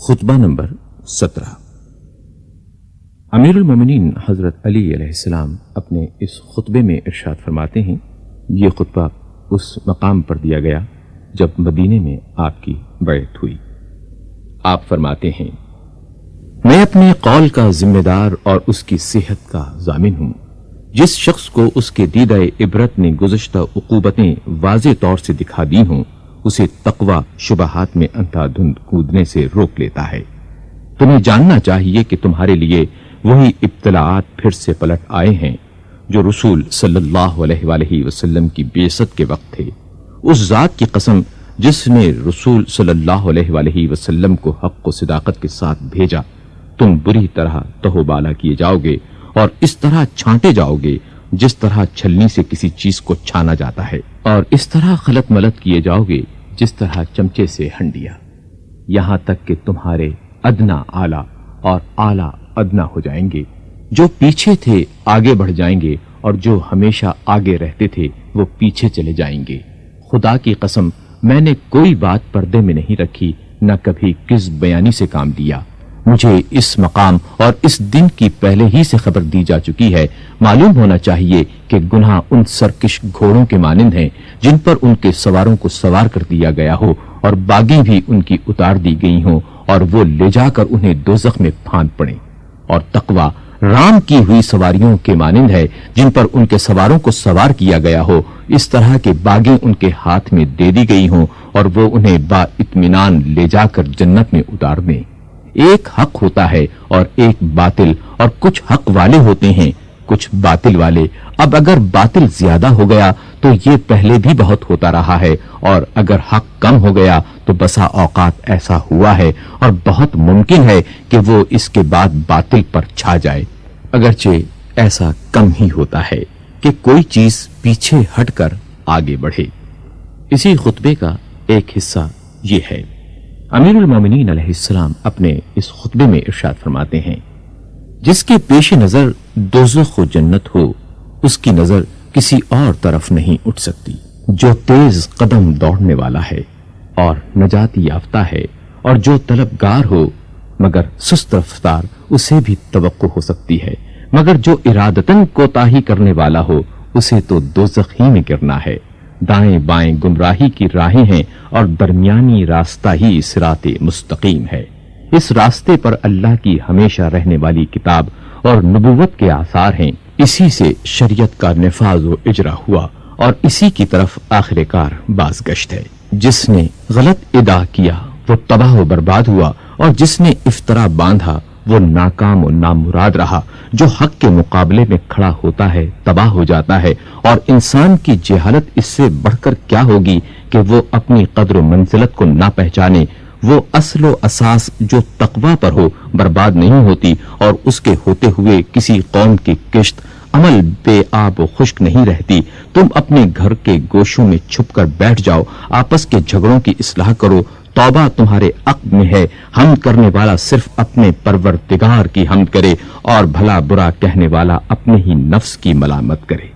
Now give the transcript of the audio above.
خطبہ نمبر 17۔ امیر المومنین حضرت علی علیہ السلام اپنے اس خطبے میں ارشاد فرماتے ہیں، یہ خطبہ اس مقام پر دیا گیا جب مدینے میں آپ کی بیعت ہوئی۔ آپ فرماتے ہیں، میں اپنے قول کا ذمہ دار اور اس کی صحت کا ضامن ہوں۔ جس شخص کو اس کے دیدہ عبرت نے گزشتہ عقوبتیں واضح طور سے دکھا دی ہوں، اسے تقوی شبہات میں اندھا دھند کودنے سے روک لیتا ہے۔ تمہیں جاننا چاہیے کہ تمہارے لیے وہی ابتلاعات پھر سے پلٹ آئے ہیں جو رسول صلی اللہ علیہ وآلہ وسلم کی بعثت کے وقت تھے۔ اس ذات کی قسم جس نے رسول صلی اللہ علیہ وآلہ وسلم کو حق و صداقت کے ساتھ بھیجا، تم بری طرح تہو بالا کیے جاؤ گے اور اس طرح چھانٹے جاؤ گے جس طرح چھلنی سے کسی چیز کو چھانا جاتا ہے، اور اس طرح خلط ملط کیے جاؤ گے جس طرح چمچے سے ہنڈیا، یہاں تک کہ تمہارے ادنا اعلیٰ اور اعلیٰ ادنا ہو جائیں گے۔ جو پیچھے تھے آگے بڑھ جائیں گے اور جو ہمیشہ آگے رہتے تھے وہ پیچھے چلے جائیں گے۔ خدا کی قسم میں نے کوئی بات پردے میں نہیں رکھی، نہ کبھی کذب بیانی سے کام لیا۔ مجھے اس مقام اور اس دن کی پہلے ہی سے خبر دی جا چکی ہے۔ معلوم ہونا چاہیے کہ گناہ ان سرکش گھوڑوں کے مانند ہیں جن پر ان کے سواروں کو سوار کر دیا گیا ہو اور باگیں بھی ان کی اتار دی گئی ہوں اور وہ لے جا کر انہیں دوزخ میں پھاند پڑیں، اور تقوی رام کی ہوئی سواریوں کے مانند ہے جن پر ان کے سواروں کو سوار کیا گیا ہو، اس طرح کے باگیں ان کے ہاتھ میں دے دی گئی ہوں اور وہ انہیں با اطمینان لے جا کر جنت میں اتار دیں۔ ایک حق ہوتا ہے اور ایک باطل، اور کچھ حق والے ہوتے ہیں کچھ باطل والے۔ اب اگر باطل زیادہ ہو گیا تو یہ پہلے بھی بہت ہوتا رہا ہے، اور اگر حق کم ہو گیا تو بسا اوقات ایسا ہوا ہے اور بہت ممکن ہے کہ وہ اس کے بعد باطل پر چھا جائے، اگرچہ ایسا کم ہی ہوتا ہے کہ کوئی چیز پیچھے ہٹ کر آگے بڑھے۔ اسی خطبے کا ایک حصہ یہ ہے۔ امیر المومنین علیہ السلام اپنے اس خطبے میں ارشاد فرماتے ہیں، جس کے پیش نظر دوزخ و جنت ہو، اس کی نظر کسی اور طرف نہیں اٹھ سکتی۔ جو تیز قدم دوڑنے والا ہے اور نجات یافتہ ہے، اور جو طلبگار ہو مگر سست رفتار، اسے بھی توقع ہو سکتی ہے، مگر جو ارادتاً کوتاہی کرنے والا ہو، اسے تو دوزخ ہی میں گرنا ہے۔ دائیں بائیں گمراہی کی راہیں ہیں اور درمیانی راستہ ہی صراط مستقیم ہے۔ اس راستے پر اللہ کی ہمیشہ رہنے والی کتاب اور نبوت کے آثار ہیں۔ اسی سے شریعت کا نفاذ و اجرا ہوا اور اسی کی طرف آخر کار بازگشت ہے۔ جس نے غلط ادا کیا وہ تباہ و برباد ہوا، اور جس نے افطرا باندھا وہ ناکام و نامراد رہا۔ جو حق کے مقابلے میں کھڑا ہوتا ہے تباہ ہو جاتا ہے، اور انسان کی جہالت اس سے بڑھ کر کیا ہوگی کہ وہ اپنی قدر و منزلت کو نہ پہچانے۔ وہ اصل و اساس جو تقوی پر ہو برباد نہیں ہوتی، اور اس کے ہوتے ہوئے کسی قوم کی کشت عمل بے آب و خشک نہیں رہتی۔ تم اپنے گھر کے گوشوں میں چھپ کر بیٹھ جاؤ، آپس کے جھگڑوں کی اصلاح کرو، توبہ تمہارے عقد میں ہے۔ حمد کرنے والا صرف اپنے پروردگار کی حمد کرے، اور بھلا برا کہنے والا اپنے ہی نفس کی ملامت کرے۔